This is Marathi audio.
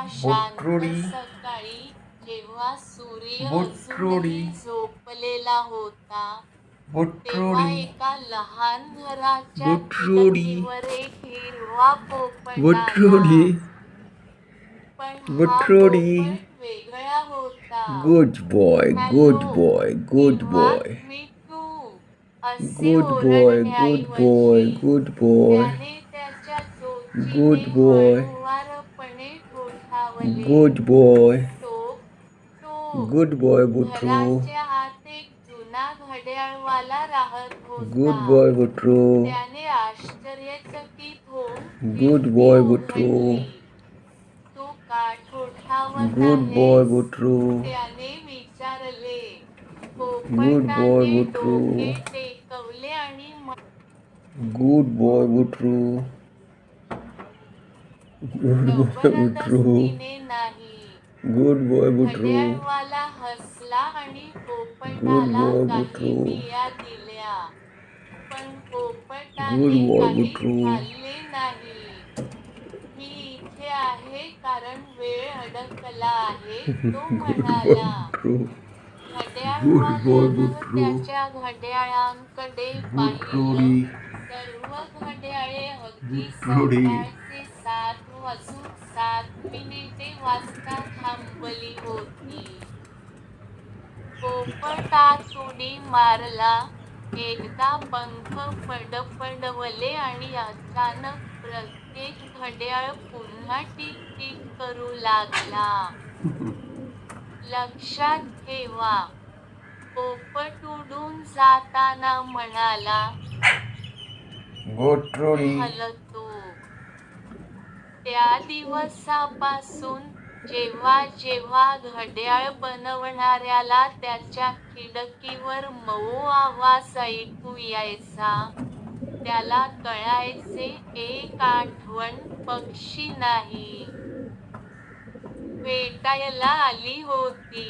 शांत बोट्रोडी सकाळी जेव्हा सूर्य बोट्रोडी अजूनही झोपलेला होता, तेव्हा बोट्रोडी एका लहान घराच्या बोट्रोडी खिडकीवर एक हिरवा पोपट आला. बोट्रोडी पण हा बोट्रोडी पोपट वेगळा होता. Good boy good hello boy good किंवा बॉय मी टू असे गुड बॉय गुड बॉय ओरडण्याऐवजी गुड बॉय त्याने त्याच्या चोचीने गुड बॉय हळूवारपणे ठोठावले. गुड बॉय टोक टोक. गुड बॉय बुटरू घराच्या आत एक जुना घड्याळवाला राहत होता. गुड बॉय बुटरू त्याने आश्चर्यचकित होऊन गुड खिडकी बॉय बुटरू उघडली. तू का ठोठावत गुड बॉय आहेस? बुटरू त्याने विचारले. गुड बॉय पोपटाने बुटरू डोके टेकवले आणि गुड बॉय बुटरू गुड बॉय बुटरू जबरदस्तीने नाही. गुड बॉय बुटरू घड्याळवाला हसला आणि गुड पोपटाला बॉय काही बुटरू बिया दिल्या. पण गुड पोपटाने बॉय काही बुटरू खाल्ले नाही. मी इथे आहे कारण वेळ अडकला आहे, तो गुड बॉय म्हणाला. बुटरू गुड बॉय घड्याळवाल्यानं बुटरू त्याच्या घड्याळांकडे पाहिलं. बुटरूडी सर्व घड्याळे अगदी बुटरूडी सकाळचे 7:07 वाजता थांबली होती. पोपट आत उडी मारला. एकदा पंख फडफडवले आणि अचानक प्रत्येक घड्याळ पुन्हा टिक-टिक करू लागला. लक्षात ठेवा, पोपट उडून जाताना म्हणाला, बुटरूडी मी हलतो. त्या दिवसापासून जेव्हा जेव्हा घड्याळ बनवणाऱ्याला त्याच्या खिडकीवर मऊ आवाज ऐकू यायचा, त्याला कळायचे एक आठवण पक्षी नाही, भेटायला आली होती.